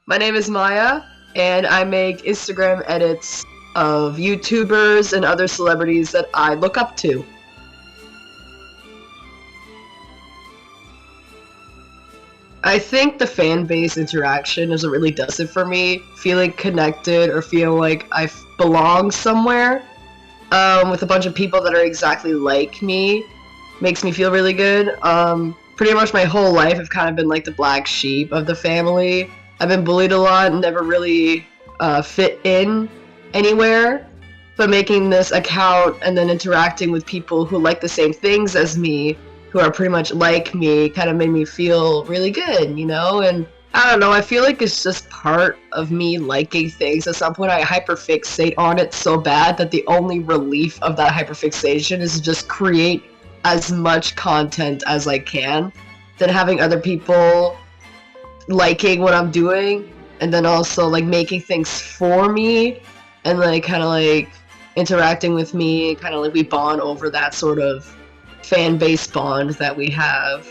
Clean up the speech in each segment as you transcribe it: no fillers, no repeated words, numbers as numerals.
My name is Maya, and I make Instagram edits of YouTubers and other celebrities that I look up to. I think the fan base interaction is what really does it for me. Feeling connected or feeling like I belong somewhere with a bunch of people that are exactly like me makes me feel really good. Pretty much my whole life I've kind of been like the black sheep of the family. I've been bullied a lot and never really fit in anywhere. But making this account and then interacting with people who like the same things as me, who are pretty much like me, kind of made me feel really good, you know? And I don't know, I feel like it's just part of me liking things. At some point, I hyperfixate on it so bad that the only relief of that hyperfixation is to just create as much content as I can, than having other people liking what I'm doing, and then also like making things for me, and like kind of like interacting with me, kind of like we bond over that sort of fan base bond that we have.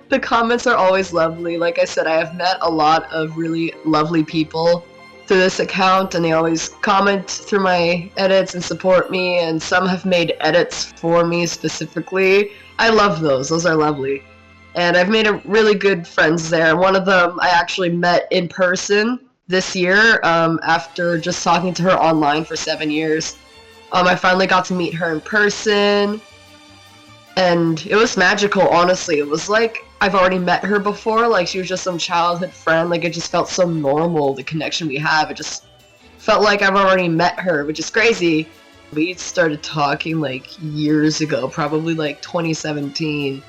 The comments are always lovely. Like I said, I have met a lot of really lovely people through this account, and they always comment through my edits and support me, and some have made edits for me specifically. I love those. Those are lovely. And I've made a really good friends there. One of them I actually met in person this year after just talking to her online for 7 years. I finally got to meet her in person, and it was magical, honestly. It was like I've already met her before, like she was just some childhood friend. Like it just felt so normal, the connection we have. It just felt like I've already met her, which is crazy. We started talking like years ago, probably like 2017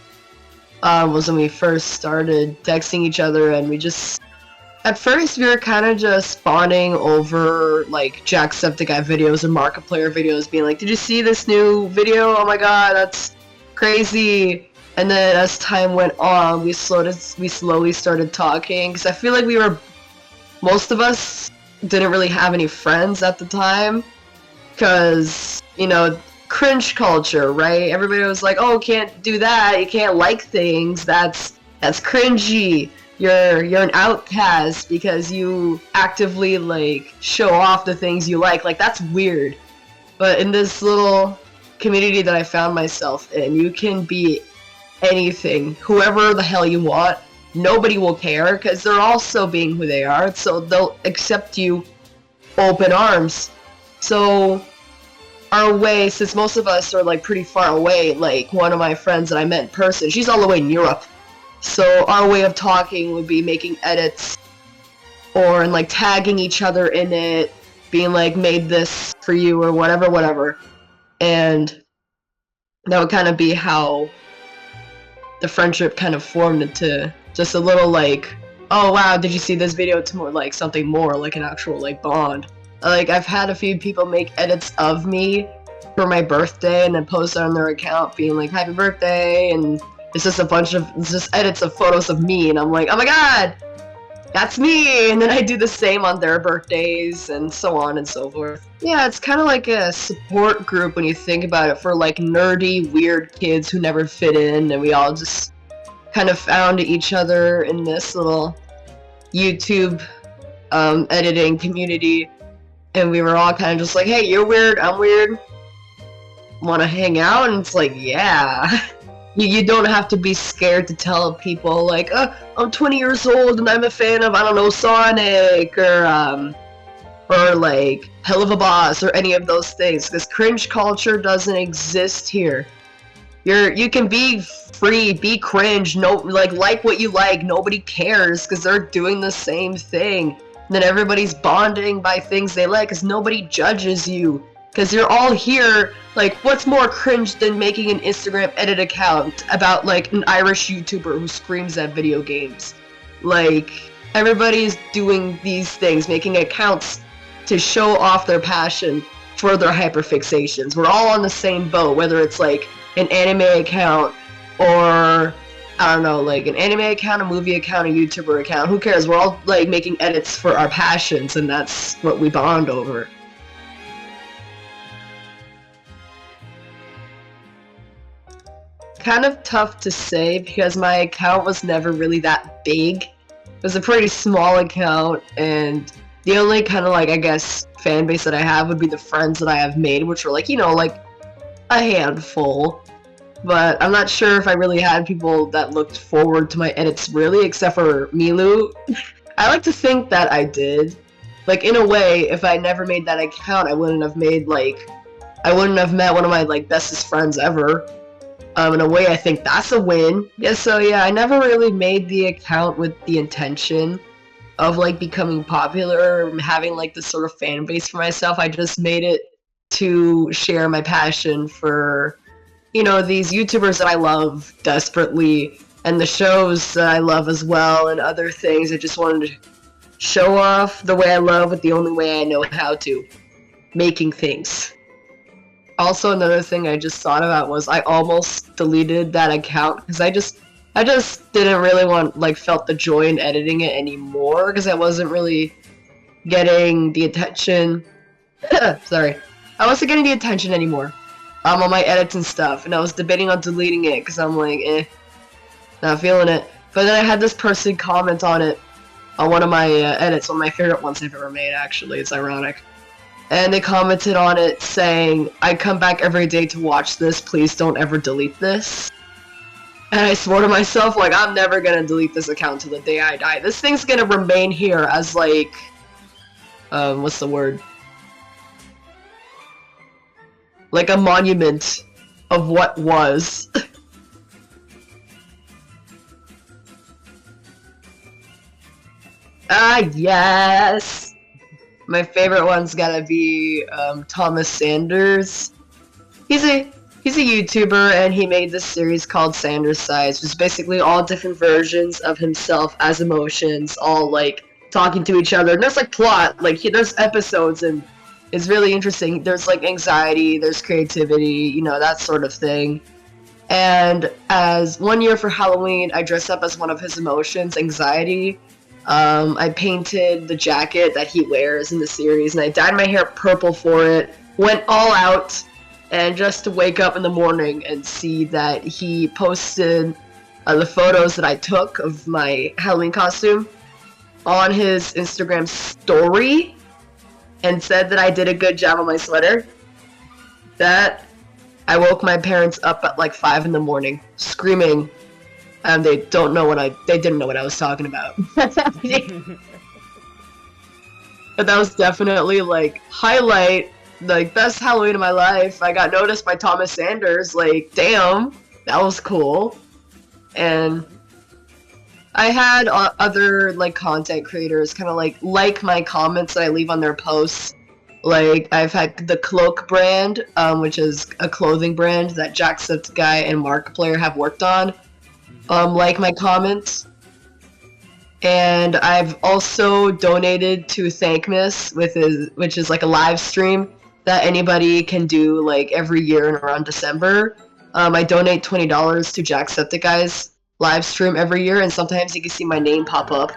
was when we first started texting each other, and we just at first we were kind of just spawning over like Jacksepticeye videos and Markiplier videos, being like, did you see this new video? Oh my god, that's crazy. And then as time went on, we slowly started talking, because I feel like most of us didn't really have any friends at the time, because, you know, cringe culture, right? Everybody was like, oh, can't do that, you can't like things, that's cringy, you're an outcast because you actively like show off the things you like that's weird. But in this little community that I found myself in, you can be anything, whoever the hell you want. Nobody will care because they're also being who they are, so they'll accept you open arms. So our way, since most of us are like pretty far away, like one of my friends that I met in person, she's all the way in Europe. So our way of talking would be making edits or like tagging each other in it, being like, made this for you or whatever. And that would kind of be how the friendship kind of formed into just a little like, oh wow, did you see this video, to more like something more like an actual like bond. Like I've had a few people make edits of me for my birthday and then post it on their account being like, happy birthday, and it's just edits of photos of me, and I'm like, oh my god, that's me, and then I do the same on their birthdays and so on and so forth. Yeah, it's kind of like a support group when you think about it, for like nerdy, weird kids who never fit in, and we all just kind of found each other in this little YouTube editing community, and we were all kind of just like, hey, you're weird, I'm weird, want to hang out? And it's like, yeah. You don't have to be scared to tell people like, I'm 20 years old and I'm a fan of, I don't know, Sonic or like Hell of a Boss or any of those things, because cringe culture doesn't exist here. You can be free, be cringe, no, like what you like, nobody cares because they're doing the same thing. And then everybody's bonding by things they like because nobody judges you. Because you're all here, like, what's more cringe than making an Instagram edit account about, like, an Irish YouTuber who screams at video games? Like, everybody's doing these things, making accounts to show off their passion for their hyperfixations. We're all on the same boat, whether it's, like, an anime account or, I don't know, like, an anime account, a movie account, a YouTuber account. Who cares? We're all, like, making edits for our passions, and that's what we bond over. kind of tough to say because my account was never really that big. It was a pretty small account, and the only kind of like, I guess, fan base that I have would be the friends that I have made, which were like, like a handful. But I'm not sure if I really had people that looked forward to my edits really, except for Milu. I like to think that I did. Like, in a way, if I never made that account, I wouldn't have met one of my, like, bestest friends ever. In a way, I think that's a win. Yeah, so yeah, I never really made the account with the intention of, like, becoming popular or having, like, this sort of fan base for myself. I just made it to share my passion for, these YouTubers that I love desperately, and the shows that I love as well, and other things. I just wanted to show off the way I love with the only way I know how to. Making things. Also, another thing I just thought about was I almost deleted that account because I just didn't really felt the joy in editing it anymore because I wasn't really getting the attention. Sorry. I wasn't getting the attention anymore. On my edits and stuff, and I was debating on deleting it because I'm like, not feeling it. But then I had this person comment on it, on one of my edits, one of my favorite ones I've ever made, actually. It's ironic. And they commented on it saying, I come back every day to watch this, please don't ever delete this. And I swore to myself, like, I'm never gonna delete this account till the day I die. This thing's gonna remain here as, like, what's the word? Like a monument of what was. Ah, yes! My favorite one's gotta be Thomas Sanders. He's a YouTuber, and he made this series called Sanders Sides, which is basically all different versions of himself as emotions, all like talking to each other. And there's like plot, like there's episodes, and it's really interesting. There's like anxiety, there's creativity, that sort of thing. And as one year for Halloween, I dressed up as one of his emotions, anxiety. I painted the jacket that he wears in the series, and I dyed my hair purple for it, went all out, and just to wake up in the morning and see that he posted the photos that I took of my Halloween costume on his Instagram story, and said that I did a good job on my sweater. That I woke my parents up at like 5 in the morning, screaming, and they didn't know what I was talking about. But that was definitely like highlight, like best Halloween of my life. I got noticed by Thomas Sanders, like damn, that was cool. And I had other like content creators kind of like my comments that I leave on their posts. Like I've had the Cloak brand, which is a clothing brand that Jacksepticeye and Markiplier have worked on. Like my comments. And I've also donated to Thankmas, which is like a live stream that anybody can do like every year in around December. I donate $20 to Jacksepticeye's live stream every year, and sometimes you can see my name pop up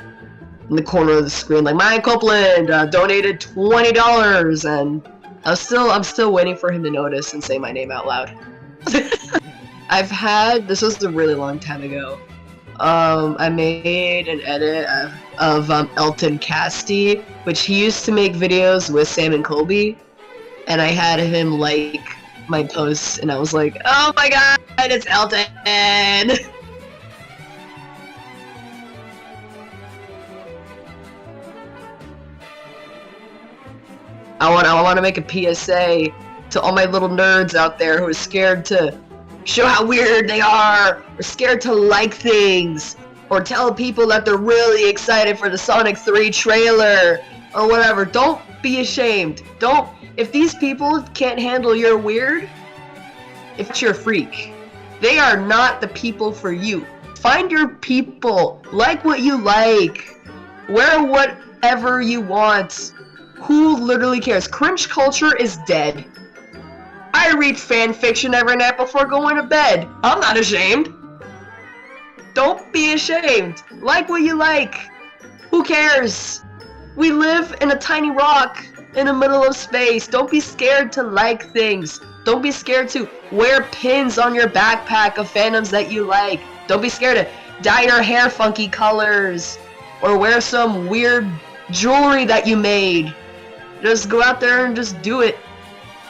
in the corner of the screen, like my Copeland donated $20, and I'm still waiting for him to notice and say my name out loud. This was a really long time ago. I made an edit of Elton Casti, which he used to make videos with Sam and Colby, and I had him like my posts, and I was like, oh my god, it's Elton! I want to make a PSA to all my little nerds out there who are scared to show how weird they are, or scared to like things, or tell people that they're really excited for the Sonic 3 trailer, or whatever. Don't be ashamed. If these people can't handle your weird, if you're a freak, they are not the people for you. Find your people. Like what you like. Wear whatever you want. Who literally cares? Cringe culture is dead. I read fan fiction every night before going to bed. I'm not ashamed. Don't be ashamed. Like what you like. Who cares? We live in a tiny rock in the middle of space. Don't be scared to like things. Don't be scared to wear pins on your backpack of fandoms that you like. Don't be scared to dye your hair funky colors or wear some weird jewelry that you made. Just go out there and just do it.